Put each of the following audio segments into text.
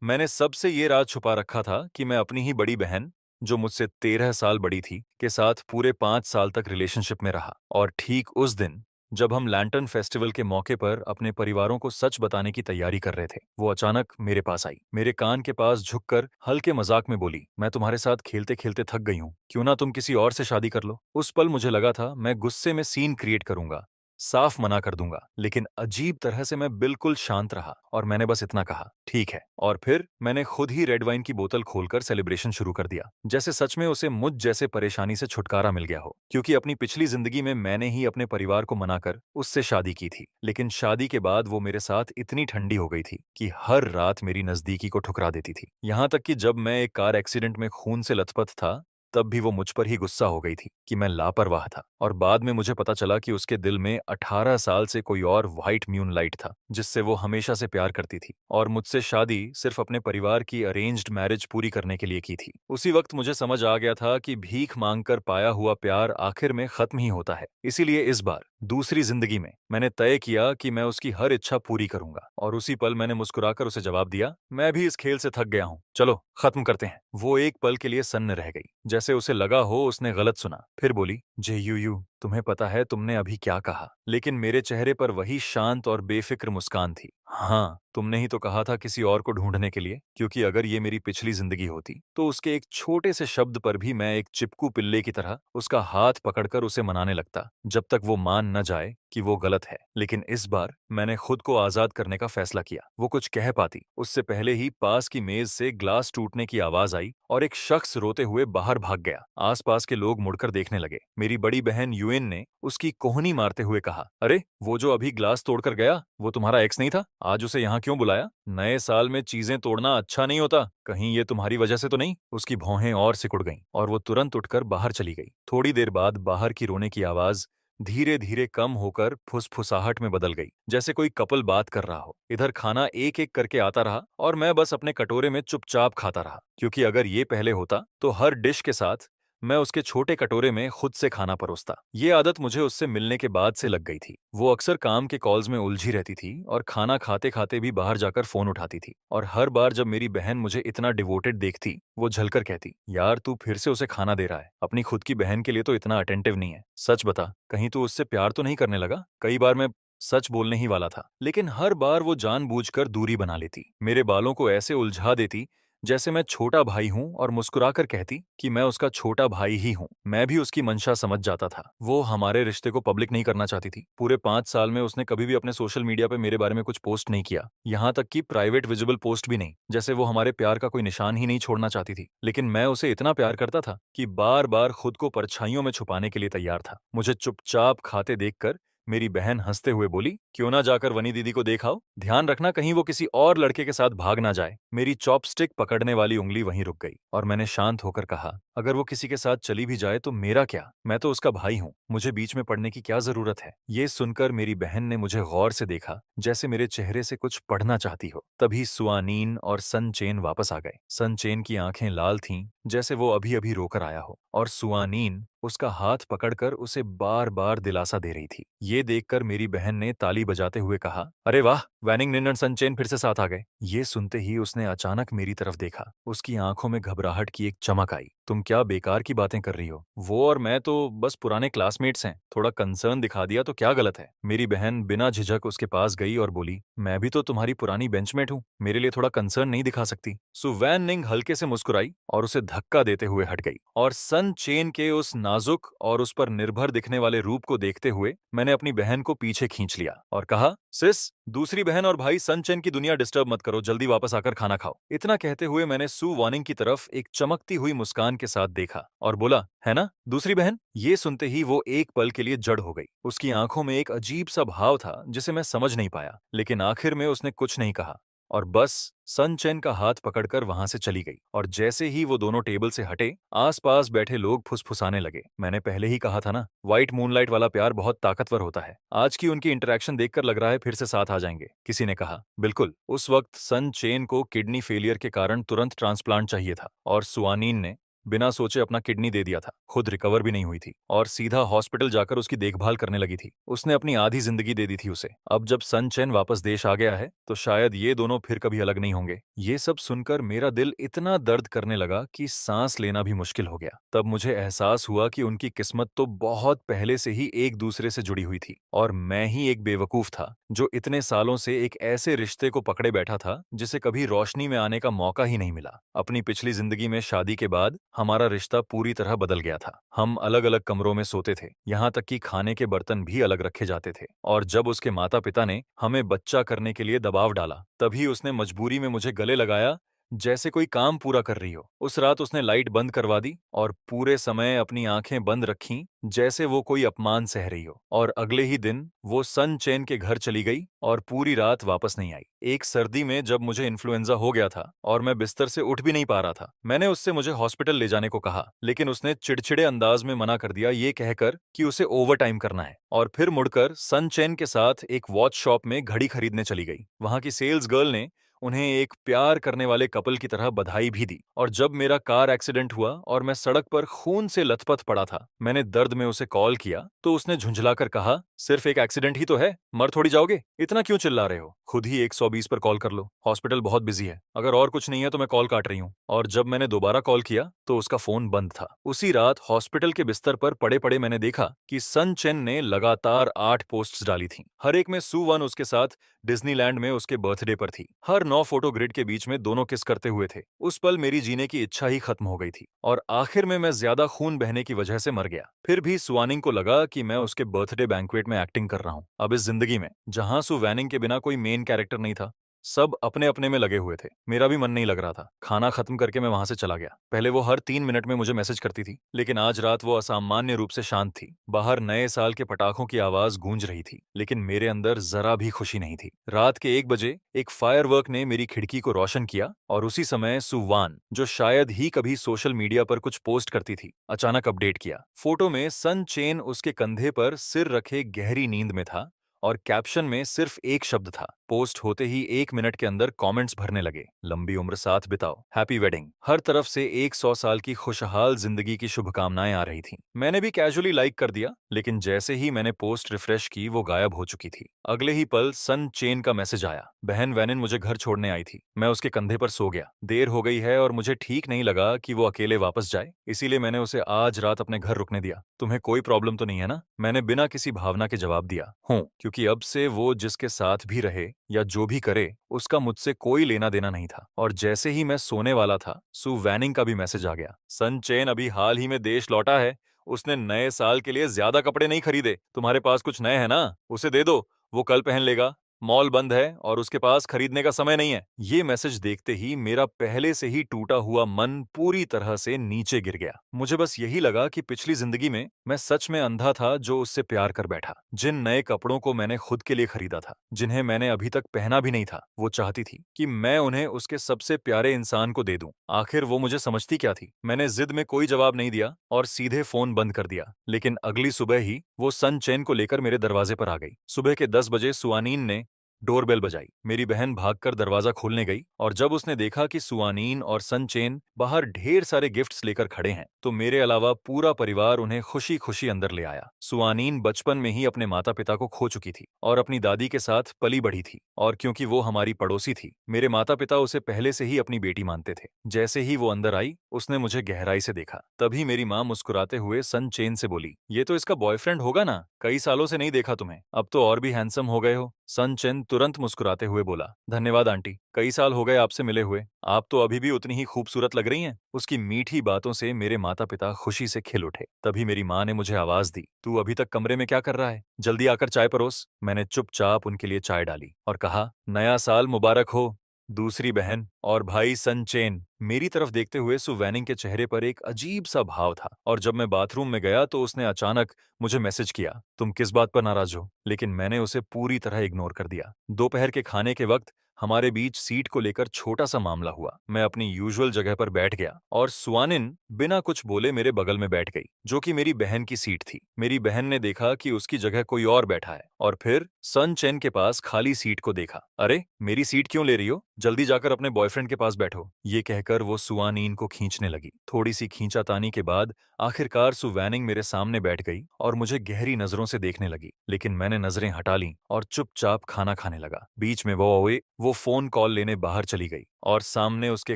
मैंने सबसे ये राज छुपा रखा था कि मैं अपनी ही बड़ी बहन, जो मुझसे 13 साल बड़ी थी, के साथ पूरे 5 साल तक रिलेशनशिप में रहा। और ठीक उस दिन, जब हम लैंटर्न फेस्टिवल के मौके पर अपने परिवारों को सच बताने की तैयारी कर रहे थे, वो अचानक मेरे पास आई। मेरे कान के पास झुककर हल्के मजाक में बोली, मैं तुम्हारे साथ खेलते-खेलते थक गई हूँ। क्यों ना तुम किसी और से शादी कर लो? उस पल मुझे लगा था मैं गुस्से में सीन क्रिएट करूंगा, साफ मना कर दूंगा, लेकिन अजीब तरह से मैं बिल्कुल शांत रहा और मैंने बस इतना कहा, ठीक है। और फिर मैंने खुद ही रेड वाइन की बोतल खोलकर सेलिब्रेशन शुरू कर दिया, जैसे सच में उसे मुझ जैसे परेशानी से छुटकारा मिल गया हो। क्योंकि अपनी पिछली जिंदगी में मैंने ही अपने परिवार को मनाकर उससे शादी की थी, लेकिन शादी के बाद वो मेरे साथ इतनी ठंडी हो गई थी कि हर रात मेरी नजदीकी को ठुकरा देती थी। यहाँ तक कि जब मैं एक कार एक्सीडेंट में खून से लथपथ था, तब भी वो मुझ पर ही गुस्सा हो गई थी कि मैं लापरवाह था। और बाद में मुझे पता चला कि उसके दिल में 18 साल से कोई और व्हाइट मूनलाइट था, जिससे वो हमेशा से प्यार करती थी, और मुझसे शादी सिर्फ अपने परिवार की अरेंज्ड मैरिज पूरी करने के लिए की थी। उसी वक्त मुझे समझ आ गया था कि भीख मांगकर पाया हुआ प्यार आखिर में खत्म ही होता है। इसीलिए इस बार दूसरी जिंदगी में मैंने तय किया कि मैं उसकी हर इच्छा पूरी करूंगा। और उसी पल मैंने मुस्कुराकर उसे जवाब दिया, मैं भी इस खेल से थक गया हूँ, चलो खत्म करते हैं। वो एक पल के लिए सन्न रह गई, जैसे उसे लगा हो उसने गलत सुना। फिर बोली, जे तुम्हें पता है तुमने अभी क्या कहा? लेकिन मेरे चेहरे पर वही शांत और बेफिक्र मुस्कान थी। हाँ, तुमने ही तो कहा था किसी और को ढूंढने के लिए, क्योंकि अगर ये मेरी पिछली जिंदगी होती तो उसके एक छोटे से शब्द पर भी मैं एक चिपकू पिल्ले की तरह उसका हाथ पकड़कर उसे मनाने लगता, जब तक वो मान न जाए कि वो गलत है। लेकिन इस बार मैंने खुद को आजाद करने का फैसला किया। वो कुछ कह पाती उससे पहले ही पास की मेज से ग्लास टूटने की आवाज आई और एक शख्स रोते हुए बाहर भाग गया। आसपास के लोग मुड़कर देखने लगे। मेरी बड़ी बहन यूएन ने उसकी कोहनी मारते हुए कहा, अरे वो जो अभी ग्लास तोड़कर गया, वो तुम्हारा एक्स नहीं था? आज उसे यहाँ क्यों बुलाया? नए साल में चीजें तोड़ना अच्छा नहीं होता। कहीं ये तुम्हारी वजह से तो नहीं? उसकी भौहें और सिकुड़ गईं और वो तुरंत उठकर बाहर चली गई। थोड़ी देर बाद बाहर की रोने की आवाज धीरे धीरे कम होकर फुसफुसाहट में बदल गई, जैसे कोई कपल बात कर रहा हो। इधर खाना एक एक करके आता रहा और मैं बस अपने कटोरे में चुपचाप खाता रहा, क्योंकि अगर ये पहले होता तो हर डिश के साथ मैं उसके छोटे कटोरे में खुद से खाना परोसता। ये आदत मुझे उससे मिलने के बाद से लग गई थी। वो अक्सर काम के कॉल्स में उलझी रहती थी और खाना खाते खाते भी बाहर जाकर फोन उठाती थी। और हर बार जब मेरी बहन मुझे इतना डिवोटेड देखती, वो झलकर कहती, यार तू फिर से उसे खाना दे रहा है, अपनी खुद की बहन के लिए तो इतना अटेंटिव नहीं है। सच बता, कहीं तू उससे प्यार तो नहीं करने लगा? कई बार मैं सच बोलने ही वाला था, लेकिन हर बार वो जानबूझकर दूरी बना लेती, मेरे बालों को ऐसे उलझा देती जैसे मैं छोटा भाई हूं, और मुस्कुराकर कहती कि मैं उसका छोटा भाई ही हूं। मैं भी उसकी मंशा समझ जाता था। वो हमारे रिश्ते को पब्लिक नहीं करना चाहती थी। पूरे 5 साल में उसने कभी भी अपने सोशल मीडिया पे मेरे बारे में कुछ पोस्ट नहीं किया, यहाँ तक कि प्राइवेट विजिबल पोस्ट भी नहीं, जैसे वो हमारे प्यार का कोई निशान ही नहीं छोड़ना चाहती थी। लेकिन मैं उसे इतना प्यार करता था कि बार बार खुद को परछाइयों में छुपाने के लिए तैयार था। मुझे चुपचाप खाते देखकर मेरी बहन हंसते हुए बोली, क्यों ना जाकर वनी दीदी को देखाओ, ध्यान रखना कहीं वो किसी और लड़के के साथ भाग ना जाए। मेरी चॉपस्टिक पकड़ने वाली उंगली वहीं रुक गई और मैंने शांत होकर कहा, अगर वो किसी के साथ चली भी जाए तो मेरा क्या? मैं तो उसका भाई हूँ, मुझे बीच में पड़ने की क्या जरूरत है? ये सुनकर मेरी बहन ने मुझे गौर से देखा, जैसे मेरे चेहरे से कुछ पढ़ना चाहती हो। तभी सुआनीन और सनचेन वापस आ गए। सनचेन की आंखें लाल थीं, जैसे वो अभी अभी रोकर आया हो, और सुआनीन उसका हाथ पकड़कर उसे बार बार दिलासा दे रही थी। ये देखकर मेरी बहन ने ताली बजाते हुए कहा, अरे वाह, वैनिंग निन और सनचेन फिर से साथ आ गए। ये सुनते ही उसने अचानक मेरी तरफ देखा। उसकी आंखों में घबराहट की एक चमक आई। तुम क्या बेकार की बातें कर रही हो? वो और मैं तो बस पुराने क्लासमेट्स हैं, थोड़ा कंसर्न दिखा दिया तो क्या गलत है? मेरी बहन बिना झिझक उसके पास गई और बोली, मैं भी तो तुम्हारी पुरानी बेंचमेट हूँ, मेरे लिए थोड़ा कंसर्न नहीं दिखा सकती? सो वैन निंग हल्के से मुस्कुराई और उसे धक्का देते हुए हट गई। और सन चेन के उस नाजुक और उस पर निर्भर दिखने वाले रूप को देखते हुए मैंने अपनी बहन को पीछे खींच लिया और कहा, सिस, दूसरी बहन और भाई सन चेन की दुनिया डिस्टर्ब मत करो, जल्दी वापस आकर खाना खाओ। इतना कहते हुए मैंने सू वार्निंग की तरफ एक चमकती हुई मुस्कान के साथ देखा और बोला, है ना दूसरी बहन? ये सुनते ही वो एक पल के लिए जड़ हो गई। उसकी आंखों में एक अजीब सा भाव था जिसे मैं समझ नहीं पाया, लेकिन आखिर में उसने कुछ नहीं कहा और बस सन चेन का हाथ पकड़कर वहां से चली गई। और जैसे ही वो दोनों टेबल से हटे, आसपास बैठे लोग फुसफुसाने लगे, मैंने पहले ही कहा था ना, व्हाइट मूनलाइट वाला प्यार बहुत ताकतवर होता है। आज की उनकी इंटरेक्शन देखकर लग रहा है फिर से साथ आ जाएंगे, किसी ने कहा। बिल्कुल, उस वक्त सन चेन को किडनी फेलियर के कारण तुरंत ट्रांसप्लांट चाहिए था और सुआनीन ने बिना सोचे अपना किडनी दे दिया था, खुद रिकवर भी नहीं हुई थी और सीधा हॉस्पिटल जाकर उसकी देखभाल करने लगी थी। उसने अपनी आधी जिंदगी दे दी थी उसे। अब जब सन चेन वापस देश आ गया है तो शायद ये दोनों फिर कभी अलग नहीं होंगे। ये सब सुनकर मेरा दिल इतना दर्द करने लगा कि सांस लेना भी मुश्किल हो गया। तब मुझे एहसास हुआ कि उनकी किस्मत तो बहुत पहले से ही एक दूसरे से जुड़ी हुई थी और मैं ही एक बेवकूफ था जो इतने सालों से एक ऐसे रिश्ते को पकड़े बैठा था जिसे कभी रोशनी में आने का मौका ही नहीं मिला। अपनी पिछली जिंदगी में शादी के बाद हमारा रिश्ता पूरी तरह बदल गया था। हम अलग अलग कमरों में सोते थे, यहाँ तक कि खाने के बर्तन भी अलग रखे जाते थे। और जब उसके माता पिता ने हमें बच्चा करने के लिए दबाव डाला, तभी उसने मजबूरी में मुझे गले लगाया, जैसे कोई काम पूरा कर रही हो। उस रात उसने लाइट बंद करवा दी और पूरे समय अपनी आंखें बंद रखीं, जैसे वो कोई अपमान सह रही हो। और अगले ही दिन वो सन चेन के घर चली गई और पूरी रात वापस नहीं आई। एक सर्दी में जब मुझे इन्फ्लुएंजा हो गया था और मैं बिस्तर से उठ भी नहीं पा रहा था, मैंने उससे मुझे हॉस्पिटल ले जाने को कहा, लेकिन उसने चिड़चिड़े अंदाज में मना कर दिया, ये कहकर कि उसे ओवर टाइम करना है। और फिर मुड़कर सन चेन के साथ एक वॉच शॉप में घड़ी खरीदने चली गई। वहां की सेल्स गर्ल ने उन्हें एक प्यार करने वाले कपल की तरह बधाई भी दी। और जब मेरा कार एक्सीडेंट हुआ और मैं सड़क पर खून से लथपथ पड़ा था, मैंने दर्द में उसे कॉल किया तो उसने झुंझलाकर कहा, सिर्फ एक एक्सीडेंट ही तो है, मर थोड़ी जाओगे, इतना क्यों चिल्ला रहे हो? खुद ही 120 पर कॉल कर लो, हॉस्पिटल बहुत बिजी है, अगर और कुछ नहीं है तो मैं कॉल काट रही हूँ। और जब मैंने दोबारा कॉल किया तो उसका फोन बंद था। उसी रात हॉस्पिटल के बिस्तर पर पड़े पड़े मैंने देखा कि सन चेन ने लगातार 8 पोस्ट्स डाली थीं। हर एक में सू वन उसके साथ डिज्नीलैंड में उसके बर्थडे पर थी। हर 9 फोटो ग्रिड के बीच में दोनों किस करते हुए थे। उस पल मेरी जीने की इच्छा ही खत्म हो गई थी और आखिर में मैं ज्यादा खून बहने की वजह से मर गया। फिर भी सुवानिंग को लगा कि मैं उसके बर्थडे बैंक्वेट में एक्टिंग कर रहा हूँ। अब इस जिंदगी में जहां सु वैनिंग के बिना कोई मेन कैरेक्टर नहीं था, सब अपने अपने में लगे हुए थे। मेरा भी मन नहीं लग रहा था। खाना खत्म करके मैं वहां से चला गया। पहले वो हर 3 मिनट में मुझे मैसेज करती थी, लेकिन आज रात वो असामान्य रूप से शांत थी। बाहर नए साल के पटाखों की आवाज गूंज रही थी, लेकिन मेरे अंदर जरा भी खुशी नहीं थी। रात के 1 बजे एक फायरवर्क ने मेरी खिड़की को रोशन किया और उसी समय सुवान, जो शायद ही कभी सोशल मीडिया पर कुछ पोस्ट करती थी, अचानक अपडेट किया। फोटो में सन चेन उसके कंधे पर सिर रखे गहरी नींद में था और कैप्शन में सिर्फ एक शब्द था। पोस्ट होते ही 1 मिनट के अंदर कमेंट्स भरने लगे, लंबी उम्र साथ बिताओ, हैप्पी वेडिंग। हर तरफ से 100 साल की खुशहाल जिंदगी की शुभकामनाएं आ रही थीं। मैंने भी कैजुअली लाइक कर दिया, लेकिन जैसे ही मैंने पोस्ट रिफ्रेश की वो गायब हो चुकी थी। अगले ही पल सन चेन का मैसेज आया, बहन वैनिन मुझे घर छोड़ने आई थी, मैं उसके कंधे पर सो गया। देर हो गई है और मुझे ठीक नहीं लगा कि वो अकेले वापस जाए, इसीलिए मैंने उसे आज रात अपने घर रुकने दिया। तुम्हें कोई प्रॉब्लम तो नहीं है ना? मैंने बिना किसी भावना के जवाब दिया, हूँ, क्योंकि अब से वो जिसके साथ भी रहे या जो भी करे, उसका मुझसे कोई लेना देना नहीं था। और जैसे ही मैं सोने वाला था, सु वैनिंग का भी मैसेज आ गया, सन चेन अभी हाल ही में देश लौटा है, उसने नए साल के लिए ज्यादा कपड़े नहीं खरीदे, तुम्हारे पास कुछ नए हैं ना, उसे दे दो, वो कल पहन लेगा, मॉल बंद है और उसके पास खरीदने का समय नहीं है। ये मैसेज देखते ही मेरा पहले से ही टूटा हुआ मन पूरी तरह से नीचे गिर गया। मुझे बस यही लगा कि पिछली जिंदगी में मैं सच में अंधा था जो उससे प्यार कर बैठा। जिन नए कपड़ों को मैंने खुद के लिए खरीदा था, जिन्हें मैंने अभी तक पहना भी नहीं था, वो चाहती थी कि मैं उन्हें उसके सबसे प्यारे इंसान को दे दूं। आखिर वो मुझे समझती क्या थी? मैंने जिद में कोई जवाब नहीं दिया और सीधे फोन बंद कर दिया। लेकिन अगली सुबह ही वो सन चेन को लेकर मेरे दरवाजे पर आ गई। सुबह के 10 बजे सुआनीन ने डोरबेल बजाई। मेरी बहन भागकर दरवाजा खोलने गई और जब उसने देखा कि सुआनीन और सनचेन बाहर ढेर सारे गिफ्ट्स लेकर खड़े हैं, तो मेरे अलावा पूरा परिवार उन्हें खुशी खुशी अंदर ले आया। सुआनीन बचपन में ही अपने माता पिता को खो चुकी थी और अपनी दादी के साथ पली बढ़ी थी, और क्योंकि वो हमारी पड़ोसी थी, मेरे माता पिता उसे पहले से ही अपनी बेटी मानते थे। जैसे ही वो अंदर आई, उसने मुझे गहराई से देखा। तभी मेरी माँ मुस्कुराते हुए सनचेन से बोली, ये तो इसका बॉयफ्रेंड होगा ना, कई सालों से नहीं देखा तुम्हें, अब तो और भी हैंडसम हो गए हो। सनचेन तुरंत मुस्कुराते हुए बोला, धन्यवाद आंटी, कई साल हो गए आपसे मिले हुए, आप तो अभी भी उतनी ही खूबसूरत लग रही हैं। उसकी मीठी बातों से मेरे माता पिता खुशी से खिल उठे। तभी मेरी माँ ने मुझे आवाज दी, तू अभी तक कमरे में क्या कर रहा है, जल्दी आकर चाय परोस। मैंने चुपचाप उनके लिए चाय डाली और कहा, नया साल मुबारक हो दूसरी बहन और भाई सनचेन। मेरी तरफ देखते हुए सुवैनिंग के चेहरे पर एक अजीब सा भाव था, और जब मैं बाथरूम में गया तो उसने अचानक मुझे मैसेज किया, तुम किस बात पर नाराज हो? लेकिन मैंने उसे पूरी तरह इग्नोर कर दिया। दोपहर के खाने के वक्त हमारे बीच सीट को लेकर छोटा सा मामला हुआ। मैं अपनी यूजुअल जगह पर बैठ गया और सुआनिन बिना कुछ बोले मेरे बगल में बैठ गई, जो कि मेरी बहन की सीट थी। मेरी बहन ने देखा कि उसकी जगह कोई और बैठा है और फिर सन चेन के पास खाली सीट को देखा। अरे, मेरी सीट क्यों ले रही हो? जल्दी जाकर अपने बॉयफ्रेंड के पास बैठो। ये कहकर वो सुआनीन को खींचने लगी। थोड़ी सी खींचातानी के बाद आखिरकार सु वैनिंग मेरे सामने बैठ गई और मुझे गहरी नजरों से देखने लगी, लेकिन मैंने नजरें हटा लीं और चुपचाप खाना खाने लगा। बीच में वो फोन कॉल लेने बाहर चली गई और सामने उसके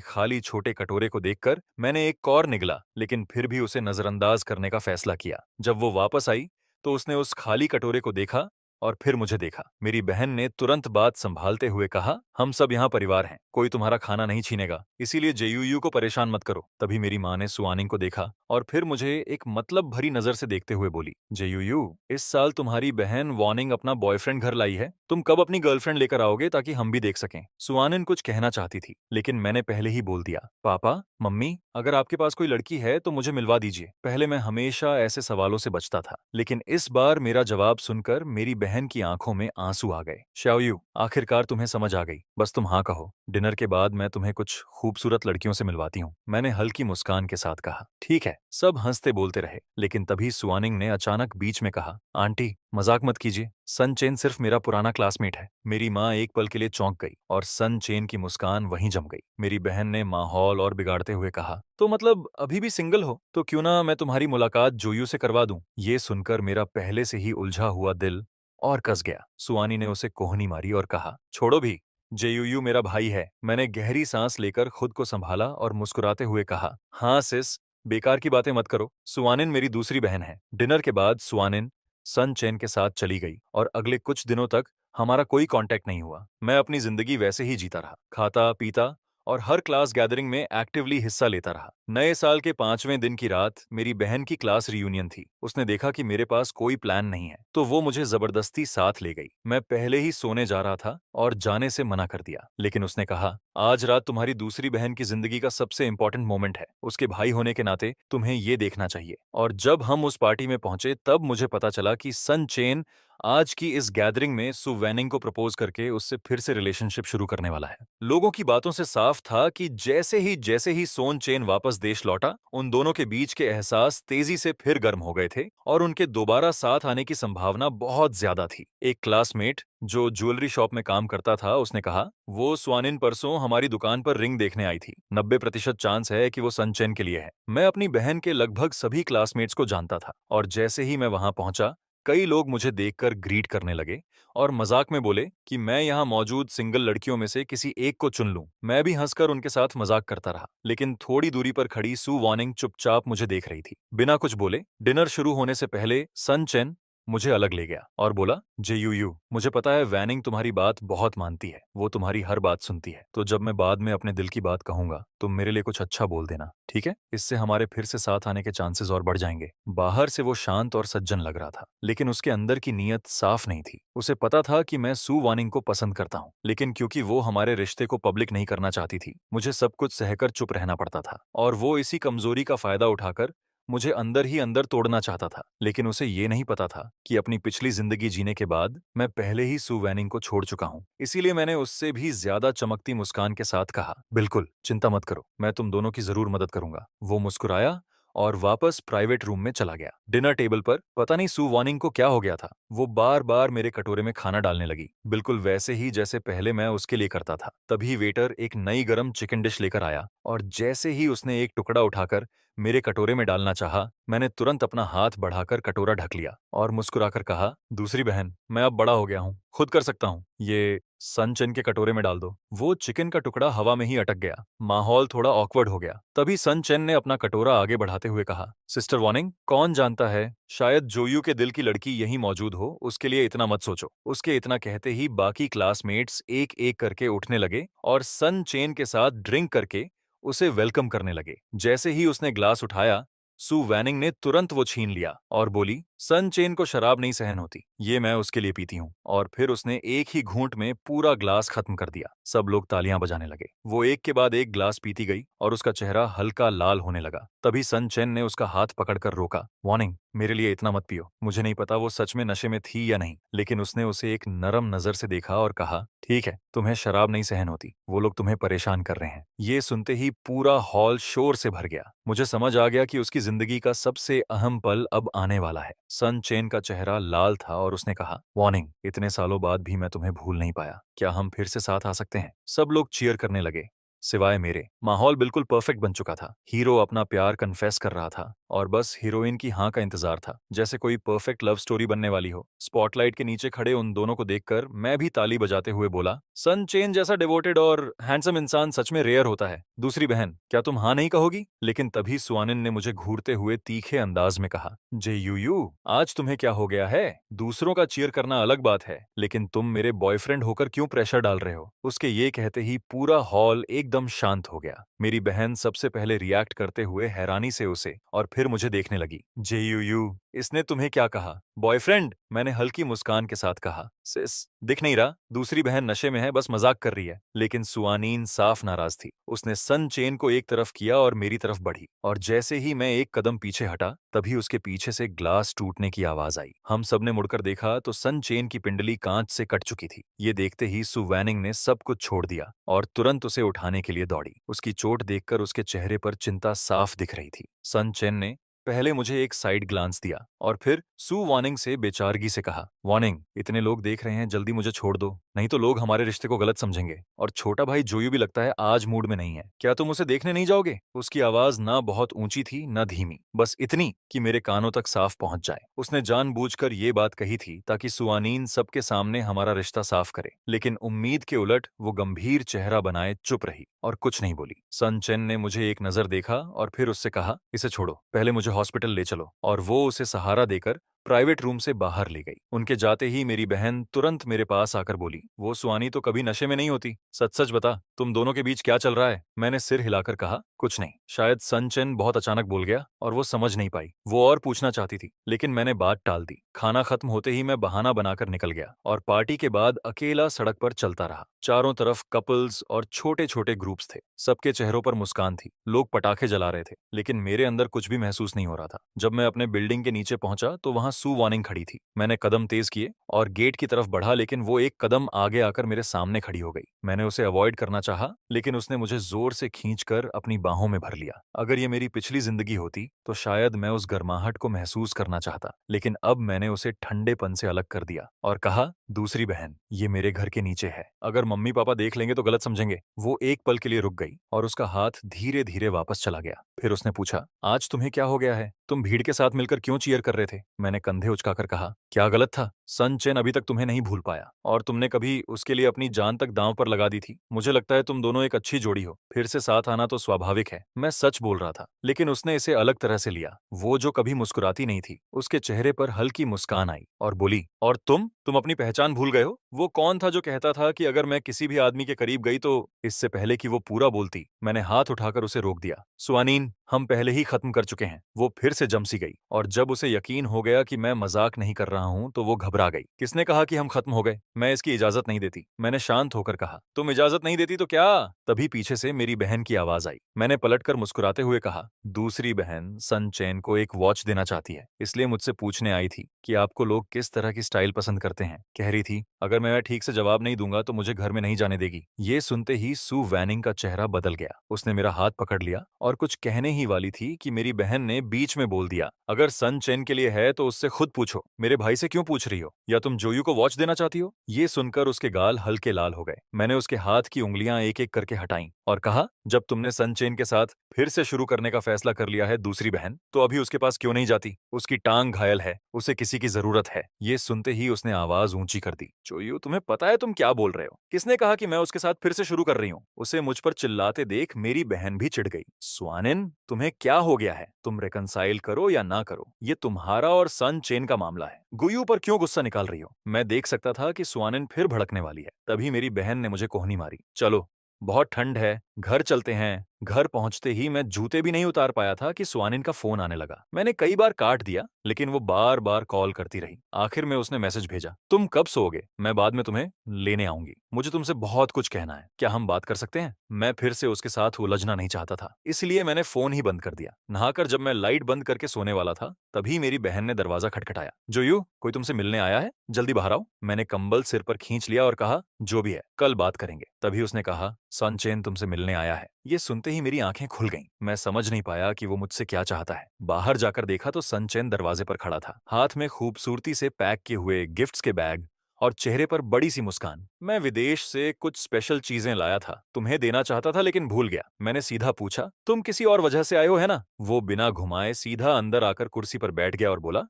खाली छोटे कटोरे को देखकर मैंने एक और निगला, लेकिन फिर भी उसे नजरअंदाज करने का फैसला किया। जब वो वापस आई तो उसने उस खाली कटोरे को देखा और फिर मुझे देखा। मेरी बहन ने तुरंत बात संभालते हुए कहा, हम सब यहाँ परिवार हैं, कोई तुम्हारा खाना नहीं छीनेगा, इसीलिए जेयूयू को परेशान मत करो। तभी मेरी माँ ने सुआनिंग को देखा और फिर मुझे एक मतलब भरी नजर से देखते हुए बोली, जेयूयू, इस साल तुम्हारी बहन वार्निंग अपना बॉयफ्रेंड घर लाई है, तुम कब अपनी गर्लफ्रेंड लेकर आओगे ताकि हम भी देख सकें। सुआनिन कुछ कहना चाहती थी, लेकिन मैंने पहले ही बोल दिया, पापा, मम्मी, अगर आपके पास कोई लड़की है तो मुझे मिलवा दीजिए। पहले मैं हमेशा ऐसे सवालों से बचता था, लेकिन इस बार मेरा जवाब सुनकर मेरी बहन की आंखों में आंसू आ गए। शाओयू, आखिरकार तुम्हें समझ आ गई, बस तुम हाँ कहो। डिनर के बाद मैं तुम्हें कुछ खूबसूरत लड़कियों से मिलवाती हूँ, मैंने हल्की मुस्कान के साथ कहा। ठीक है। सब हंसते बोलते रहे, लेकिन तभी सुआनिंग ने अचानक बीच में कहा, आंटी, मजाक मत कीजिए, सन चेन सिर्फ मेरा पुराना क्लासमेट है। मेरी माँ एक पल के लिए चौंक गई और सन चेन की मुस्कान वहीं जम गई। मेरी बहन ने माहौल और बिगाड़ते हुए कहा, तो मतलब अभी भी सिंगल हो? तो क्यों ना मैं तुम्हारी मुलाकात जोयू से करवा दूं? ये सुनकर मेरा पहले से ही उलझा हुआ दिल और कस गया। सुआनी ने उसे कोहनी मारी और कहा, छोड़ो भी, जेयूयू मेरा भाई है। मैंने गहरी सांस लेकर खुद को संभाला और मुस्कुराते हुए कहा, हाँ सिस, बेकार की बातें मत करो, सुआनिन मेरी दूसरी बहन है। डिनर के बाद सुआनिन सन चेन के साथ चली गई और अगले कुछ दिनों तक हमारा कोई कांटेक्ट नहीं हुआ। मैं अपनी जिंदगी वैसे ही जीता रहा, खाता पीता और हर क्लास गैदरिंग में एक्टिवली हिस्सा लेता रहा। नए साल के 5वें दिन की रात मेरी बहन की क्लास रियूनियन थी। उसने देखा कि मेरे पास कोई प्लान नहीं है, तो वो मुझे जबरदस्ती साथ ले गई। मैं पहले ही सोने जा रहा था और जाने से मना कर दिया, लेकिन उसने कहा, आज रात तुम्हारी दूसरी बहन की जिंदगी का सबसे इंपॉर्टेंट मोमेंट है, उसके भाई होने के नाते तुम्हें ये देखना चाहिए। और जब हम उस पार्टी में पहुंचे तब मुझे पता चला कि सन चेन आज की इस गैदरिंग में सु वैनिंग को प्रपोज करके उससे फिर से रिलेशनशिप शुरू करने वाला है। लोगों की बातों से साफ था कि जैसे ही सोन चेन वापस देश लौटा, उन दोनों के बीच के एहसास तेजी से फिर गर्म हो गए थे और उनके दोबारा साथ आने की संभावना बहुत ज्यादा थी। एक क्लासमेट जो ज्वेलरी शॉप में काम करता था, उसने कहा, वो स्वानिन परसों हमारी दुकान पर रिंग देखने आई थी। 90% चांस है कि वो सनचेन के लिए है। मैं अपनी बहन के लगभग सभी क्लासमेट्स को जानता था और जैसे ही मैं वहां पहुंचा, कई लोग मुझे देखकर ग्रीट करने लगे और मजाक में बोले कि मैं यहाँ मौजूद सिंगल लड़कियों में से किसी एक को चुन लूं। मैं भी हंसकर उनके साथ मजाक करता रहा, लेकिन थोड़ी दूरी पर खड़ी सु वार्निंग चुपचाप मुझे देख रही थी। बिना कुछ बोले डिनर शुरू होने से पहले सन चेन मुझे अलग ले गया और बोला, जेयूयू, मुझे पता है वैनिंग तुम्हारी बात बहुत मानती है, वो तुम्हारी हर बात सुनती है, तो जब मैं बाद में अपने दिल की बात कहूंगा तुम मेरे लिए कुछ अच्छा बोल देना, ठीक है? इससे हमारे फिर से साथ आने के चांसेस और बढ़ जाएंगे। बाहर से वो शांत और सज्जन लग रहा था, लेकिन उसके अंदर की नीयत साफ नहीं थी। उसे पता था कि मैं सु वानिंग को पसंद करता हूँ, लेकिन क्योंकि वो हमारे रिश्ते को पब्लिक नहीं करना चाहती थी, मुझे सब कुछ सहकर चुप रहना पड़ता था और वो इसी कमजोरी का फायदा उठाकर मुझे अंदर ही अंदर तोड़ना चाहता था। लेकिन उसे ये नहीं पता था कि अपनी पिछली जिंदगी जीने के बाद मैं पहले ही सु वैनिंग को छोड़ चुका हूँ। इसीलिए मैंने उससे भी ज्यादा चमकती मुस्कान के साथ कहा, बिल्कुल चिंता मत करो, मैं तुम दोनों की जरूर मदद करूंगा। वो मुस्कुराया और वापस प्राइवेट रूम में चला गया। डिनर टेबल पर पता नहीं सु वानिंग को क्या हो गया था, वो बार बार मेरे कटोरे में खाना डालने लगी, बिल्कुल वैसे ही जैसे पहले मैं उसके लिए करता था। तभी वेटर एक नई गरम चिकन डिश लेकर आया और जैसे ही उसने एक टुकड़ा उठाकर मेरे कटोरे में डालना चाहा, मैंने तुरंत अपना हाथ बढ़ाकर कटोरा ढक लिया और मुस्कुराकर कहा, दूसरी बहन, मैं अब बड़ा हो गया हूँ, खुद कर सकता हूँ, ये सनचन के कटोरे में डाल दो। वो चिकन का टुकड़ा हवा में ही अटक गया। माहौल थोड़ा ऑकवर्ड हो गया। तभी सनचन ने अपना कटोरा आगे बढ़ाते हुए कहा, सिस्टर वार्निंग, कौन जानता है, शायद जोयू के दिल की लड़की यहीं मौजूद हो, उसके लिए इतना मत सोचो। उसके इतना कहते ही बाकी क्लासमेट्स एक एक करके उठने लगे और सन चेन के साथ ड्रिंक करके उसे वेलकम करने लगे। जैसे ही उसने ग्लास उठाया, सु वैनिंग ने तुरंत वो छीन लिया और बोली, सन चेन को शराब नहीं सहन होती, ये मैं उसके लिए पीती हूँ। और फिर उसने एक ही घूंट में पूरा ग्लास खत्म कर दिया। सब लोग तालियां बजाने लगे। वो एक के बाद एक ग्लास पीती गई और उसका चेहरा हल्का लाल होने लगा। तभी सन चेन ने उसका हाथ पकड़कर रोका। वार्निंग, मेरे लिए इतना मत पियो। मुझे नहीं पता वो सच में नशे में थी या नहीं, लेकिन उसने उसे एक नरम नजर से देखा और कहा, ठीक है, तुम्हें शराब नहीं सहन होती, वो लोग तुम्हें परेशान कर रहे हैं। ये सुनते ही पूरा हॉल शोर से भर गया। मुझे समझ आ गया कि उसकी जिंदगी का सबसे अहम पल अब आने वाला है। सन चेन का चेहरा लाल था और उसने कहा, वार्निंग, इतने सालों बाद भी मैं तुम्हें भूल नहीं पाया। क्या हम फिर से साथ आ सकते हैं? सब लोग चीयर करने लगे, सिवाय मेरे। माहौल बिल्कुल परफेक्ट बन चुका था। हीरो अपना प्यार कन्फेस कर रहा था और बस हीरोइन की हाँ का इंतजार था, जैसे कोई परफेक्ट लव स्टोरी बनने वाली हो। स्पॉटलाइट के नीचे खड़े उन दोनों को देखकर मैं भी ताली बजाते हुए बोला, सन चेन जैसा डिवोटेड और हैंडसम इंसान सच में रेयर होता है। दूसरी बहन, क्या तुम हाँ नहीं कहोगी? लेकिन तभी सुआनिन ने मुझे घूरते हुए तीखे अंदाज में कहा, जे यू, आज तुम्हें क्या हो गया है? दूसरों का चीयर करना अलग बात है, लेकिन तुम मेरे बॉयफ्रेंड होकर क्यों प्रेशर डाल रहे हो? उसके ये कहते ही पूरा हॉल एकदम शांत हो गया। मेरी बहन सबसे पहले रिएक्ट करते हुए हैरानी से उसे और फिर मुझे देखने लगी। जे यू, इसने तुम्हें क्या कहा? बॉयफ्रेंड, मैंने हल्की मुस्कान के साथ कहा। सिस, दिख नहीं रहा? दूसरी बहन नशे में है, बस मजाक कर रही है। लेकिन सुआनीन साफ नाराज थी। उसने सन चेन को एक तरफ किया और मेरी तरफ बढ़ी, और जैसे ही मैं एक कदम पीछे हटा, तभी उसके पीछे से ग्लास टूटने की आवाज आई। हम सबने मुड़कर देखा तो सन चेन की पिंडली कांच से कट चुकी थी। ये देखते ही सु वैनिंग ने सब कुछ छोड़ दिया और तुरंत उसे उठाने के लिए दौड़ी। उसकी चोट देखकर उसके चेहरे पर चिंता साफ दिख रही थी। सन चेन ने पहले मुझे एक साइड ग्लांस दिया और फिर सु वार्निंग से बेचारगी से कहा, वार्निंग, इतने लोग देख रहे हैं, जल्दी मुझे छोड़ दो, नहीं तो लोग हमारे रिश्ते को गलत समझेंगे। और छोटा भाई जोयू भी लगता है आज मूड में नहीं है। क्या तुम उसे देखने नहीं जाओगे? उसकी आवाज ना बहुत ऊंची थी न धीमी, बस इतनी कि मेरे कानों तक साफ पहुंच जाए। उसने जानबूझकर ये बात कही थी ताकि सुआनीन सबके सामने हमारा रिश्ता साफ करे, लेकिन उम्मीद के उलट वो गंभीर चेहरा बनाए चुप रही और कुछ नहीं बोली। सन चेन ने मुझे एक नजर देखा और फिर उससे कहा, इसे छोड़ो, पहले मुझे हॉस्पिटल ले चलो। और वो उसे सहारा देकर प्राइवेट रूम से बाहर ले गई। उनके जाते ही मेरी बहन तुरंत मेरे पास आकर बोली, वो सुआनी तो कभी नशे में नहीं होती, सच सच बता, तुम दोनों के बीच क्या चल रहा है? मैंने सिर हिलाकर कहा, कुछ नहीं। शायद सन चेन बहुत अचानक बोल गया और वो समझ नहीं पाई। वो और पूछना चाहती थी, लेकिन मैंने बात टाल दी। खाना खत्म होते ही मैं बहाना बनाकर निकल गया और पार्टी के बाद अकेला सड़क पर चलता रहा। चारों तरफ कपल्स और छोटे छोटे ग्रुप्स थे। सबके चेहरों पर मुस्कान थी। लोग पटाखे जला रहे थे, लेकिन मेरे अंदर कुछ भी महसूस नहीं हो रहा था। जब मैं अपने बिल्डिंग के नीचे पहुंचा तो वहां सु वार्निंग खड़ी थी। मैंने कदम तेज किए और गेट की तरफ बढ़ा, लेकिन वो एक कदम आगे आकर मेरे सामने खड़ी हो गई। मैंने उसे अवॉइड करना चाहा, लेकिन उसने मुझे जोर से खींचकर अपनी बाहों में भर लिया। अगर ये मेरी पिछली जिंदगी होती तो शायद मैं उस गर्माहट को महसूस करना चाहता, लेकिन अब मैंने उसे ठंडेपन से अलग कर दिया और कहा, दूसरी बहन, ये मेरे घर के नीचे है, अगर मम्मी पापा देख लेंगे तो गलत समझेंगे। वो एक पल के लिए रुक गई और उसका हाथ धीरे धीरे वापस चला गया। फिर उसने पूछा, आज तुम्हें क्या हो गया है? तुम भीड़ के साथ मिलकर क्यों चीयर कर रहे थे? मैंने कंधे उचकाकर कहा, क्या गलत था? सन चेन अभी तक तुम्हें नहीं भूल पाया और तुमने कभी उसके लिए अपनी जान तक दांव पर लगा दी थी। मुझे लगता है तुम दोनों एक अच्छी जोड़ी हो। फिर से साथ आना तो स्वाभाविक है। मैं सच बोल रहा था, लेकिन उसने इसे अलग तरह से लिया। वो जो कभी मुस्कुराती नहीं थी, उसके चेहरे पर हल्की मुस्कान आई और बोली, और तुम अपनी पहचान भूल गए हो? वो कौन था जो कहता था कि अगर मैं किसी भी आदमी के करीब गई तो? इससे पहले कि वो पूरा बोलती, मैंने हाथ उठाकर उसे रोक दिया। सुआनीन, हम पहले ही खत्म कर चुके हैं। वो फिर से जमसी गई और जब उसे यकीन हो गया कि मैं मजाक नहीं कर रहा हूं तो वो घबरा गई। किसने कहा कि हम खत्म हो गए? मैं इसकी इजाजत नहीं देती, मैंने शांत होकर कहा। तुम इजाजत नहीं देती तो क्या? तभी पीछे से मेरी बहन की आवाज आई। मैंने पलटकर मुस्कुराते हुए कहा, दूसरी बहन सन चेन को एक वॉच देना चाहती है, इसलिए मुझसे पूछने आई थी कि आपको लोग किस तरह की स्टाइल पसंद करते हैं। कह रही थी, अगर मैं ठीक से जवाब नहीं दूंगा तो मुझे घर में नहीं जाने देगी। ये सुनते ही सु वैनिंग का चेहरा बदल गया। उसने मेरा हाथ पकड़ लिया और कुछ कहने ही वाली थी कि मेरी बहन ने बीच में बोल दिया, अगर सन चेन के लिए है तो उससे खुद पूछो, मेरे भाई से क्यों पूछ रही हो? या तुम जोयू को वॉच देना चाहती हो? ये सुनकर उसके गाल हल्के लाल हो गए। मैंने उसके हाथ की उंगलियां एक एक करके हटाई और कहा, जब तुमने सन चेन के साथ फिर से शुरू करने का फैसला कर लिया है दूसरी बहन, तो अभी उसके पास क्यों नहीं जाती? उसकी टांग घायल है, उसे किसी की जरूरत है। ये सुनते ही उसने आवाज ऊंची कर दी, जोयू, तुम्हें पता है तुम क्या बोल रहे हो? किसने कहा कि मैं उसके साथ फिर से शुरू कर रही हूँ? उसे मुझ पर चिल्लाते देख मेरी बहन भी चिढ़ गई। स्वानिन, तुम्हें क्या हो गया है? तुम रेकनसाइल करो या ना करो, ये तुम्हारा और सन चेन का मामला है। गुयू पर क्यों गुस्सा निकाल रही हो? मैं देख सकता था कि स्वानिन फिर भड़कने वाली है। तभी मेरी बहन ने मुझे कोहनी मारी, चलो, बहुत ठंड है, घर चलते हैं। घर पहुंचते ही मैं जूते भी नहीं उतार पाया था कि सुहानिन का फोन आने लगा। मैंने कई बार काट दिया, लेकिन वो बार बार कॉल करती रही। आखिर में उसने मैसेज भेजा, तुम कब सोओगे? मैं बाद में तुम्हें लेने आऊंगी। मुझे तुमसे बहुत कुछ कहना है, क्या हम बात कर सकते हैं? मैं फिर से उसके साथ उलझना नहीं चाहता था, इसलिए मैंने फोन ही बंद कर दिया। नहाकर जब मैं लाइट बंद करके सोने वाला था, तभी मेरी बहन ने दरवाजा खटखटाया। जोयू, कोई तुमसे मिलने आया है, जल्दी बाहर आओ। मैंने कंबल सिर पर खींच लिया और कहा, जो भी है कल बात करेंगे। तभी उसने कहा, सनचेन तुमसे मिलने आया है। ये सुनते ही मेरी आंखें खुल गईं। मैं समझ नहीं पाया कि वो मुझसे क्या चाहता है। बाहर जाकर देखा तो सनचेन दरवाजे पर खड़ा था, हाथ में खूबसूरती से पैक किए हुए गिफ्ट्स के बैग और चेहरे पर बड़ी सी मुस्कान। मैं विदेश से कुछ स्पेशल चीजें लाया था, तुम्हें देना चाहता था लेकिन भूल गया। मैंने सीधा पूछा, तुम किसी और वजह से आए हो है ना? वो बिना घुमाए सीधा अंदर आकर कुर्सी पर बैठ गया और बोला,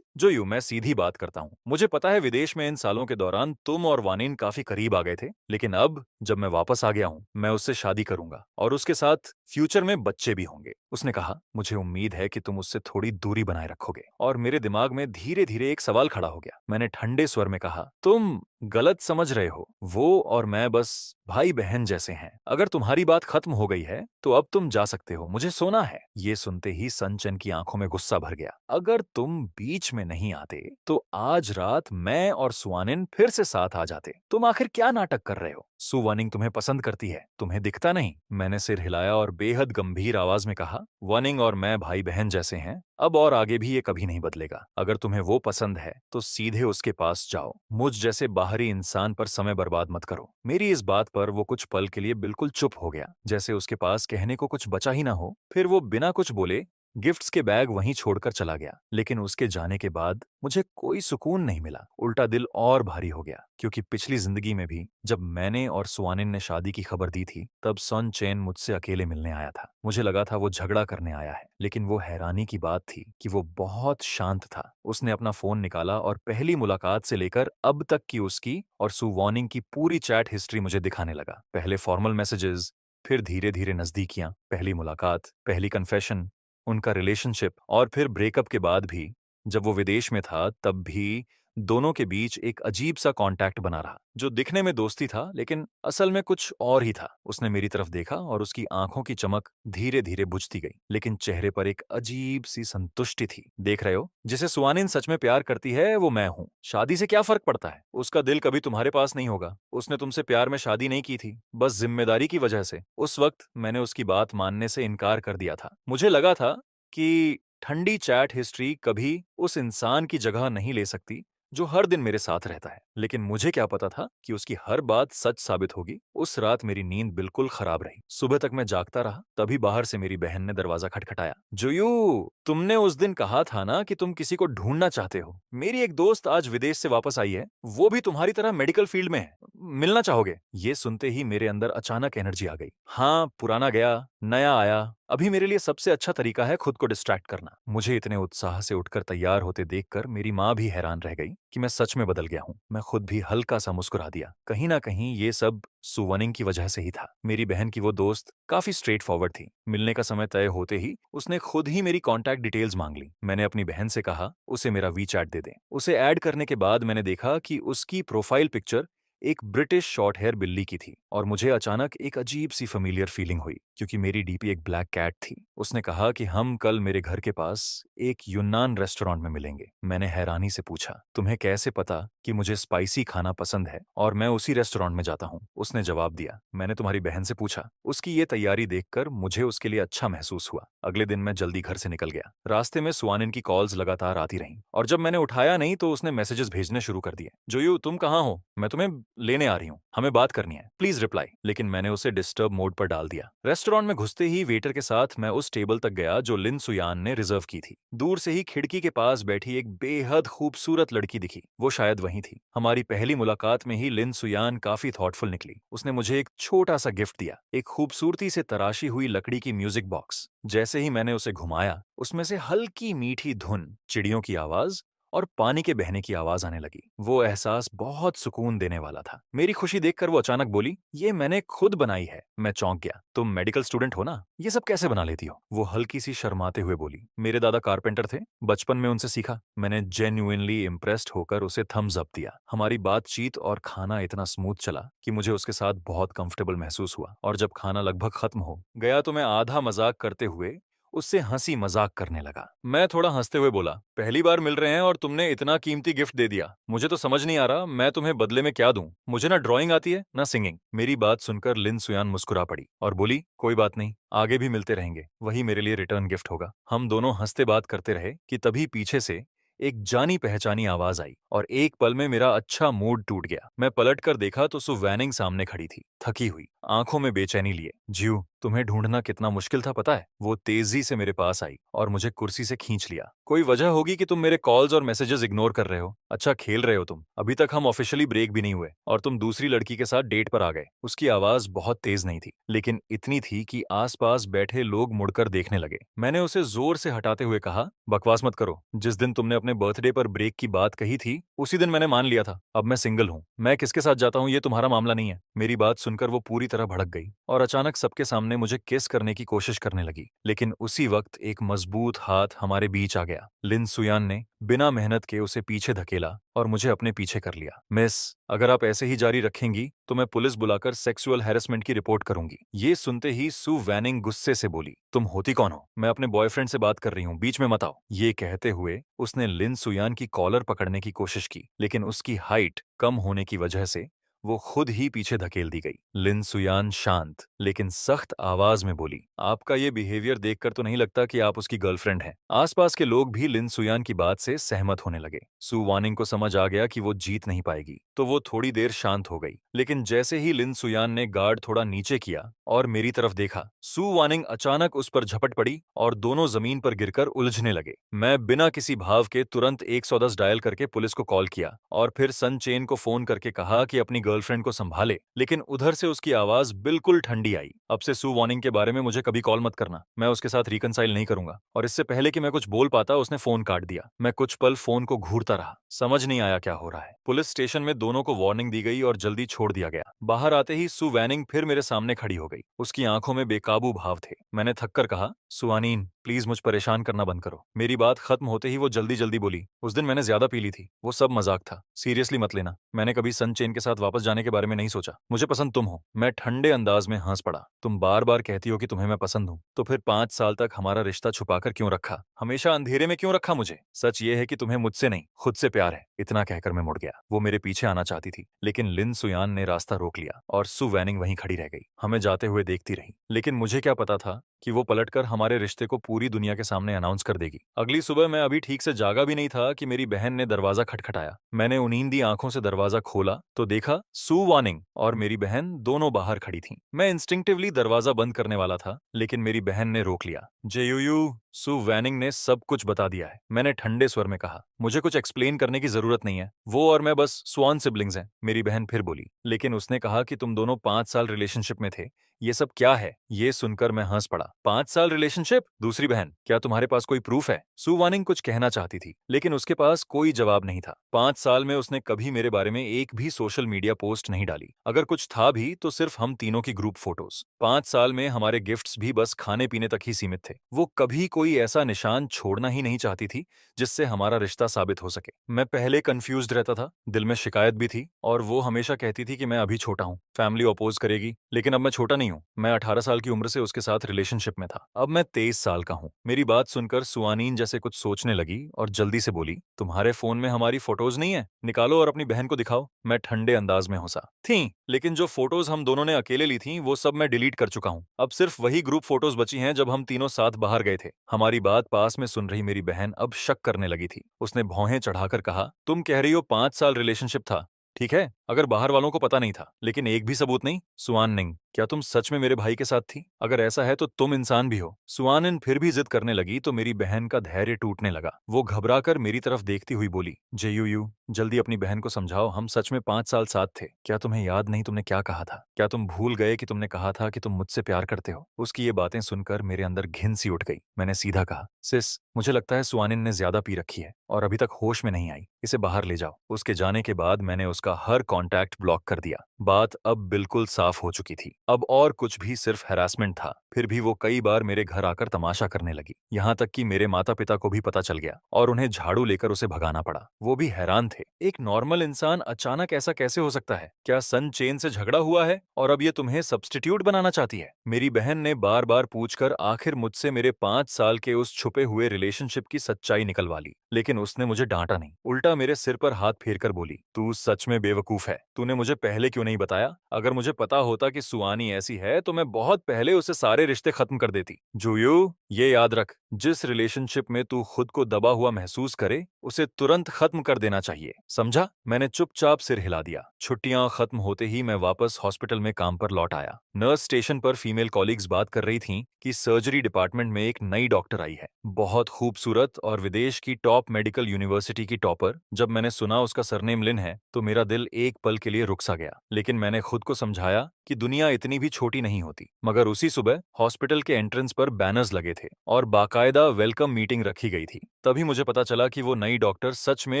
जो यूं मैं सीधी बात करता हूँ। मुझे पता है विदेश में इन सालों के दौरान तुम और वानिन काफी करीब आ गए थे, लेकिन अब जब मैं वापस आ गया हूँ, मैं उससे शादी करूंगा और उसके साथ फ्यूचर में बच्चे भी होंगे। उसने कहा, मुझे उम्मीद है कि तुम उससे थोड़ी दूरी बनाए रखोगे। और मेरे दिमाग में धीरे धीरे एक सवाल खड़ा हो गया। मैंने ठंडे स्वर में कहा, तुम गलत समझ रहे हो। वो और मैं बस भाई बहन जैसे हैं। अगर तुम्हारी बात खत्म हो गई है तो अब तुम जा सकते हो, मुझे सोना है। ये सुनते ही सनचन की आंखों में गुस्सा भर गया। अगर तुम बीच में नहीं आते तो आज रात मैं और सुवानिन फिर से साथ आ जाते। तुम आखिर क्या नाटक कर रहे हो? सुवानिंग तुम्हें पसंद करती है, तुम्हें दिखता नहीं? मैंने सिर हिलाया और बेहद गंभीर आवाज में कहा, वानिंग और मैं भाई बहन जैसे हैं, अब और आगे भी ये कभी नहीं बदलेगा। अगर तुम्हें वो पसंद है तो सीधे उसके पास जाओ, मुझ जैसे बाहरी इंसान पर समय बर्बाद मत करो। मेरी इस बात पर वो कुछ पल के लिए बिल्कुल चुप हो गया, जैसे उसके पास कहने को कुछ बचा ही ना हो। फिर वो बिना कुछ बोले गिफ्ट्स के बैग वहीं छोड़कर चला गया। लेकिन उसके जाने के बाद मुझे कोई सुकून नहीं मिला, उल्टा दिल और भारी हो गया। क्योंकि पिछली जिंदगी में भी जब मैंने और सुवानिन ने शादी की खबर दी थी, तब सन चैन मुझसे अकेले मिलने आया था। मुझे लगा था वो झगड़ा करने आया है, लेकिन वो हैरानी की बात थी कि वो बहुत शांत था। उसने अपना फोन निकाला और पहली मुलाकात से लेकर अब तक की उसकी और सु वार्निंग की पूरी चैट हिस्ट्री मुझे दिखाने लगा। पहले फॉर्मल मैसेजेस, फिर धीरे धीरे नजदीकियां, पहली मुलाकात, पहली कन्फेशन, उनका रिलेशनशिप और फिर ब्रेकअप के बाद भी जब वो विदेश में था तब भी दोनों के बीच एक अजीब सा कांटेक्ट बना रहा, जो दिखने में दोस्ती था लेकिन असल में कुछ और ही था। उसने मेरी तरफ देखा और उसकी आंखों की चमक धीरे धीरे बुझती गई, लेकिन चेहरे पर एक अजीब सी संतुष्टि थी। देख रहे हो, जिसे सुवानिन सच में प्यार करती है वो मैं हूँ। शादी से क्या फर्क पड़ता है? उसका दिल कभी तुम्हारे पास नहीं होगा। उसने तुमसे प्यार में शादी नहीं की थी, बस जिम्मेदारी की वजह से। उस वक्त मैंने उसकी बात मानने से इनकार कर दिया था। मुझे लगा था कि ठंडी चैट हिस्ट्री कभी उस इंसान की जगह नहीं ले सकती जो हर दिन मेरे साथ रहता है, लेकिन मुझे क्या पता था कि उसकी हर बात सच साबित होगी। उस रात मेरी नींद बिल्कुल खराब रही। सुबह तक मैं जागता रहा, तभी बाहर से मेरी बहन ने दरवाजा खटखटाया। जोयू, तुमने उस दिन कहा था ना कि तुम किसी को ढूंढना चाहते हो। मेरी एक दोस्त आज विदेश से वापस आई है, वो भी तुम्हारी तरह मेडिकल फील्ड में है। मिलना चाहोगे? ये सुनते ही मेरे अंदर अचानक एनर्जी आ गई। हाँ, पुराना गया, नया आया। अभी मेरे लिए सबसे अच्छा तरीका है खुद को डिस्ट्रैक्ट करना। मुझे इतने उत्साह से उठकर तैयार होते देखकर मेरी माँ भी हैरान रह गई कि मैं सच में बदल गया हूँ। मैं खुद भी हल्का सा मुस्कुरा दिया। कहीं ना कहीं ये सब सुवनिंग की वजह से ही था। मेरी बहन की वो दोस्त काफी स्ट्रेट फॉरवर्ड थी। मिलने का समय तय होते ही उसने खुद ही मेरी कॉन्टैक्ट डिटेल्स मांग ली। मैंने अपनी बहन से कहा उसे मेरा वी चैट दे दें। उसे ऐड करने के बाद मैंने देखा कि उसकी प्रोफाइल पिक्चर एक ब्रिटिश शॉर्ट हेयर बिल्ली की थी और मुझे अचानक एक अजीब सी फेमिलियर फीलिंग हुई, क्योंकि मेरी डीपी एक ब्लैक कैट थी। उसने कहा कि हम कल मेरे घर के पास एक यूनान रेस्टोरेंट में मिलेंगे। मैंने हैरानी से पूछा, तुम्हें कैसे पता कि मुझे स्पाइसी खाना पसंद है और मैं उसी रेस्टोरेंट में जाता हूँ? उसने जवाब दिया, मैंने तुम्हारी बहन से पूछा। उसकी ये तैयारी देखकर मुझे उसके लिए अच्छा महसूस हुआ। अगले दिन मैं जल्दी घर से निकल गया। रास्ते में सुवानिन की कॉल्स लगातार आती रहीं और जब मैंने उठाया नहीं तो उसने मैसेजेस भेजने शुरू कर दिए। जोयू, तुम कहाँ हो? मैं तुम्हें लेने आ रही हूँ, हमें बात करनी है, प्लीज रिप्लाई। लेकिन मैंने उसे डिस्टर्ब मोड पर डाल दिया। रेस्टोरेंट में घुसते ही वेटर के साथ मैं उस टेबल तक गया जो लिन सुयान ने रिजर्व की थी। दूर से ही खिड़की के पास बैठी एक बेहद खूबसूरत लड़की दिखी। वो शायद वही थी। हमारी पहली मुलाकात में ही लिन सुयान काफी थॉटफुल निकली। उसने मुझे एक छोटा सा गिफ्ट दिया, एक खूबसूरती से तराशी हुई लकड़ी की म्यूजिक बॉक्स। जैसे ही मैंने उसे घुमाया, उसमें से हल्की मीठी धुन, चिड़ियों की आवाज और पानी के बहने की आवाज आने लगी। वो एहसास बहुत सुकून देने वाला था। मेरी खुशी देखकर वो अचानक बोली, ये मैंने खुद बनाई है। मैं चौंक गया। तुम मेडिकल स्टूडेंट हो ना, ये सब कैसे बना लेती हो? वो हल्की सी शर्माते हुए बोली, मेरे दादा कारपेंटर थे, बचपन में उनसे सीखा। मैंने जेन्युइनली इम्प्रेस्ड होकर उसे थम्स अप दिया। हमारी बातचीत और खाना इतना स्मूथ चला कि मुझे उसके साथ बहुत कंफर्टेबल महसूस हुआ। और जब खाना लगभग खत्म हो गया तो मैं आधा मजाक करते हुए उससे हंसी मजाक करने लगा। मैं थोड़ा हंसते हुए बोला, पहली बार मिल रहे हैं और तुमने इतना कीमती गिफ्ट दे दिया। मुझे तो समझ नहीं आ रहा मैं तुम्हें बदले में क्या दूं। मुझे ना ड्राइंग आती है ना सिंगिंग। मेरी बात सुनकर लिन सुयान मुस्कुरा पड़ी और बोली, कोई बात नहीं, आगे भी मिलते रहेंगे, वही मेरे लिए रिटर्न गिफ्ट होगा। हम दोनों हंसते बात करते रहे कि तभी पीछे से एक जानी पहचानी आवाज आई और एक पल में मेरा अच्छा मूड टूट गया। मैं पलट कर देखा तो सु वैनिंग सामने खड़ी थी, थकी हुई, आंखों में बेचैनी लिए। ज्यू, तुम्हें ढूंढना कितना मुश्किल था पता है? वो तेजी से मेरे पास आई और मुझे कुर्सी से खींच लिया। कोई वजह होगी कि तुम मेरे कॉल्स और मैसेजेस इग्नोर कर रहे हो। अच्छा खेल रहे हो तुम। अभी तक हम ऑफिशियली ब्रेक भी नहीं हुए और तुम दूसरी लड़की के साथ डेट पर आ गए। उसकी आवाज बहुत तेज नहीं थी, लेकिन इतनी थी कि आसपास बैठे लोग मुड़कर देखने लगे। मैंने उसे जोर से हटाते हुए कहा, बकवास मत करो। जिस दिन तुमने अपने बर्थडे पर ब्रेक की बात कही थी उसी दिन मैंने मान लिया था। अब मैं सिंगल हूँ। मैं किसके साथ जाता हूँ ये तुम्हारा मामला नहीं है। मेरी बात सुनकर वो पूरी तरह भड़क गई और अचानक सबके सामने मुझे किस करने की कोशिश करने लगी। लेकिन उसी वक्त एक मजबूत हाथ हमारे बीच आ गया। लिन सुयान ने बिना मेहनत के उसे पीछे धकेला और मुझे अपने पीछे कर लिया। मिस, अगर आप ऐसे ही जारी रखेंगी तो मैं पुलिस बुलाकर सेक्सुअल हैरेसमेंट की रिपोर्ट करूंगी। ये सुनते ही सु वैनिंग गुस्से से बोली, तुम होती कौन हो? मैं अपने बॉयफ्रेंड से बात कर रही हूँ, बीच में मत आओ। ये कहते हुए उसने लिन सुयान की कॉलर पकड़ने की कोशिश की, लेकिन उसकी हाइट कम होने की वजह से वो खुद ही पीछे धकेल दी गई। लिन सुयान शांत लेकिन सख्त आवाज में बोली, आपका ये बिहेवियर देखकर तो नहीं लगता कि आप उसकी गर्लफ्रेंड हैं। आसपास के लोग भी लिन सुयान की बात से सहमत होने लगे। सु वानिंग को समझ आ गया कि वो जीत नहीं पाएगी, तो वो थोड़ी देर शांत हो गई। लेकिन जैसे ही लिन सुयान ने गार्ड थोड़ा नीचे किया और मेरी तरफ देखा, सु वानिंग अचानक उस पर झपट पड़ी और दोनों जमीन पर गिरकर उलझने लगे। मैं बिना किसी भाव के तुरंत 110 डायल करके पुलिस को कॉल किया और फिर सन चेन को फोन करके कहा कि अपनी गर्लफ्रेंड को संभाले। लेकिन उधर से उसकी आवाज बिल्कुल ठंडी आई, अब से सु वार्निंग के बारे में मुझे कभी कॉल मत करना। मैं उसके साथ रिकंसाइल नहीं करूंगा। और इससे पहले कि मैं कुछ बोल पाता उसने फोन काट दिया। मैं कुछ पल फोन को घूरता रहा, समझ नहीं आया क्या हो रहा है। पुलिस स्टेशन में दोनों को वार्निंग दी गई और जल्दी छोड़ दिया गया। बाहर आते ही सु वैनिंग फिर मेरे सामने खड़ी हो गई। उसकी आंखों में बेकाबू भाव थे। मैंने थककर कहा, सुआनीन प्लीज मुझ परेशान करना बंद करो। मेरी बात खत्म होते ही वो जल्दी जल्दी बोली, उस दिन मैंने ज्यादा पी ली थी, वो सब मजाक था, सीरियसली मत लेना। मैंने कभी सन चेन के साथ वापस जाने के बारे में नहीं सोचा। मुझे पसंद तुम हो। मैं ठंडे अंदाज में हंस पड़ा। तुम बार बार कहती हो कि तुम्हें मैं पसंद हूँ, तो फिर 5 साल तक हमारा रिश्ता छुपाकर क्यों रखा? हमेशा अंधेरे में क्यों रखा मुझे? सच ये है कि तुम्हें मुझसे नहीं खुद से प्यार है। इतना कहकर मैं मुड़ गया। वो मेरे पीछे आना चाहती थी, लेकिन लिन सुयान ने रास्ता रोक लिया और सु वैनिंग वहीं खड़ी रह गई, हमें जाते हुए देखती रही। लेकिन मुझे क्या पता था कि वो पलटकर हमारे रिश्ते को पूरी दुनिया के सामने अनाउंस कर देगी। अगली सुबह मैं अभी ठीक से जागा भी नहीं था कि मेरी बहन ने दरवाजा खटखटाया। मैंने उनींदी आंखों से दरवाजा खोला तो देखा सु वानिंग और मेरी बहन दोनों बाहर खड़ी थीं। मैं इंस्टिंक्टिवली दरवाजा बंद करने वाला था, लेकिन मेरी बहन ने रोक लिया। जेयूयू, सु वैनिंग ने सब कुछ बता दिया है, मैंने ठंडे स्वर में कहा। मुझे कुछ एक्सप्लेन करने की जरूरत नहीं है, वो और मैं बस स्वान सिबलिंग्स हैं। मेरी बहन फिर बोली, लेकिन उसने कहा कि तुम दोनों 5 साल रिलेशनशिप में थे, ये सब क्या है? ये सुनकर मैं हंस पड़ा। 5 साल रिलेशनशिप? दूसरी बहन, क्या तुम्हारे पास कोई प्रूफ है? सु वानिंग कुछ कहना चाहती थी, लेकिन उसके पास कोई जवाब नहीं था। 5 साल में उसने कभी मेरे बारे में एक भी सोशल मीडिया पोस्ट नहीं डाली। अगर कुछ था भी तो सिर्फ हम तीनों की ग्रुप फोटोज। 5 साल में हमारे गिफ्ट्स भी बस खाने पीने तक ही सीमित थे। वो कभी कोई ऐसा निशान छोड़ना ही नहीं चाहती थी जिससे हमारा रिश्ता साबित हो सके। मैं पहले कंफ्यूज्ड रहता था, दिल में शिकायत भी थी, और वो हमेशा कहती थी कि मैं अभी छोटा हूँ, फैमिली अपोज करेगी। लेकिन अब मैं छोटा नहीं हूँ। मैं 18 साल की उम्र से उसके साथ रिलेशनशिप में था। अब मैं 23 साल का हूँ। मेरी बात सुनकर सुआनीन जैसे कुछ सोचने लगी और जल्दी से बोली, तुम्हारे फोन में हमारी फोटोज नहीं है? निकालो और अपनी बहन को दिखाओ। मैं ठंडे अंदाज में हंसा। थी, लेकिन जो फोटोज हम दोनों ने अकेले ली थी वो सब मैं डिलीट कर चुका हूँ। अब सिर्फ वही ग्रुप फोटोज बची हैं जब हम तीनों साथ बाहर गए थे। हमारी बात पास में सुन रही मेरी बहन अब शक करने लगी थी। उसने भौहें चढ़ाकर कहा, तुम कह रही हो 5 साल रिलेशनशिप था, ठीक है, अगर बाहर वालों को पता नहीं था, लेकिन एक भी सबूत नहीं? सुआन निंग, क्या तुम सच में मेरे भाई के साथ थी? अगर ऐसा है तो तुम इंसान भी हो। सुआनिन फिर भी जिद करने लगी तो मेरी बहन का धैर्य टूटने लगा। वो घबराकर मेरी तरफ देखती हुई बोली, जेयूयू, जल्दी अपनी बहन को समझाओ, हम सच में 5 साल साथ थे। क्या तुम्हें याद नहीं तुमने क्या कहा था? क्या तुम भूल गए कि तुमने कहा था कि तुम मुझसे प्यार करते हो? उसकी ये बातें सुनकर मेरे अंदर घिन सी उठ गई। मैंने सीधा कहा, सिस, मुझे लगता है सुआनिन ने ज्यादा पी रखी है और अभी तक होश में नहीं आई। इसे बाहर ले जाओ। उसके जाने के बाद मैंने उसका हर कांटेक्ट ब्लॉक कर दिया। बात अब बिल्कुल साफ हो चुकी थी। अब और कुछ भी सिर्फ हैरासमेंट था। फिर भी वो कई बार मेरे घर आकर तमाशा करने लगी। यहाँ तक कि मेरे माता पिता को भी पता चल गया और उन्हें झाड़ू लेकर उसे भगाना पड़ा। वो भी हैरान थे। एक नॉर्मल इंसान अचानक ऐसा कैसे हो सकता है? क्या सन चेन से झगड़ा हुआ है और अब ये तुम्हें सब्स्टिट्यूट बनाना चाहती है? मेरी बहन ने बार बार पूछकर आखिर मुझसे मेरे 5 साल के उस छुपे हुए रिलेशनशिप की सच्चाई निकलवा ली। लेकिन उसने मुझे डांटा नहीं, उल्टा मेरे सिर पर हाथ फेर कर बोली, तू सच में बेवकूफ है। तूने मुझे पहले क्यों नहीं बताया? अगर मुझे पता होता कि सुआनी ऐसी है तो मैं बहुत पहले उसे सारे रिश्ते खत्म कर देती। जूयू, ये याद रख, जिस रिलेशनशिप में तू खुद को दबा हुआ महसूस करे उसे तुरंत खत्म कर देना चाहिए, समझा? मैंने चुपचाप सिर हिला दिया। छुट्टियां खत्म होते ही मैं वापस हॉस्पिटल में काम पर लौट आया। नर्स स्टेशन पर फीमेल कॉलीग्स बात कर रही थीं कि सर्जरी डिपार्टमेंट में एक नई डॉक्टर आई है, बहुत खूबसूरत और विदेश की टॉप मेडिकल यूनिवर्सिटी की टॉपर। जब मैंने सुना उसका सरनेम लिन है तो मेरा दिल एक पल के लिए रुक सा गया। लेकिन मैंने खुद को समझाया कि दुनिया इतनी भी छोटी नहीं होती। मगर उसी सुबह हॉस्पिटल के एंट्रेंस पर बैनर्स लगे थे और बाकायदा वेलकम मीटिंग रखी गई थी। तभी मुझे पता चला कि वो नई डॉक्टर सच में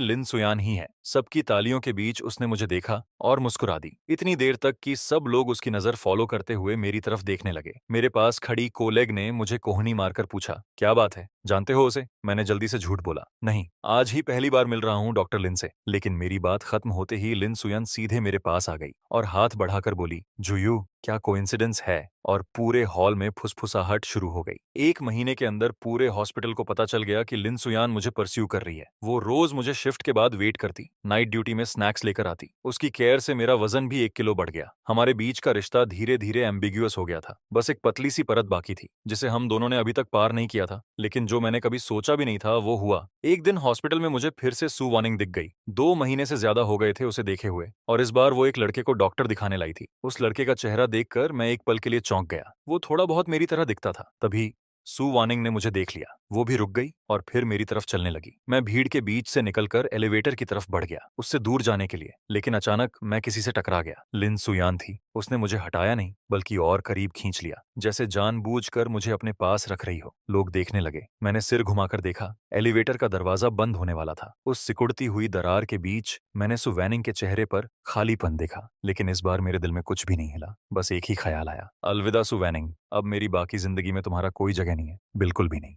लिन सुयान ही है। सबकी तालियों के बीच उसने मुझे देखा और मुस्कुरा दी, इतनी देर तक कि सब लोग उसकी नजर फॉलो करते हुए मेरी तरफ देखने लगे। मेरे पास खड़ी कोलेग ने मुझे कोहनी मारकर पूछा, क्या बात है, जानते हो उसे? मैंने जल्दी से झूठ बोला, नहीं, आज ही पहली बार मिल रहा हूँ डॉक्टर लिन से। लेकिन मेरी बात खत्म होते ही लिन सुयन सीधे मेरे पास आ गई और हाथ बढ़ाकर बोली, जुयू, क्या कोइंसिडेंस है? और पूरे हॉल में फुसफुसाहट शुरू हो गई। 1 महीने के अंदर पूरे हॉस्पिटल को पता चल गया कि लिन सुयान मुझे परस्यू कर रही है। वो रोज मुझे शिफ्ट के बाद वेट करती, नाइट ड्यूटी में स्नैक्स लेकर आती। उसकी केयर से मेरा वजन भी 1 किलो बढ़ गया। हमारे बीच का रिश्ता धीरे धीरे एम्बिग्युअस हो गया था। बस एक पतली सी परत बाकी थी जिसे हम दोनों ने अभी तक पार नहीं किया था। लेकिन जो मैंने कभी सोचा भी नहीं था वो हुआ। एक दिन हॉस्पिटल में मुझे फिर से सू वार्निंग दिख गई। 2 महीने से ज्यादा हो गए थे उसे देखे हुए और इस बार वो एक लड़के को डॉक्टर दिखाने लाई थी। उस लड़के का चेहरा देखकर मैं एक पल के लिए चौंक गया। वो थोड़ा बहुत मेरी तरह दिखता था। तभी सू वार्निंग ने मुझे देख लिया। वो भी रुक गई और फिर मेरी तरफ चलने लगी। मैं भीड़ के बीच से निकलकर एलिवेटर की तरफ बढ़ गया, उससे दूर जाने के लिए। लेकिन अचानक मैं किसी से टकरा गया। लिन सुयान थी। उसने मुझे हटाया नहीं बल्कि और करीब खींच लिया, जैसे जानबूझकर मुझे अपने पास रख रही हो। लोग देखने लगे। मैंने सिर घुमाकर देखा। एलिवेटर का दरवाजा बंद होने वाला था। उस सिकुड़ती हुई दरार के बीच मैंने सु वैनिंग के चेहरे पर खालीपन देखा। लेकिन इस बार मेरे दिल में कुछ भी नहीं हिला। बस एक ही ख्याल आया, अलविदा सु वैनिंग, अब मेरी बाकी जिंदगी में तुम्हारा कोई जगह नहीं है, बिल्कुल भी नहीं।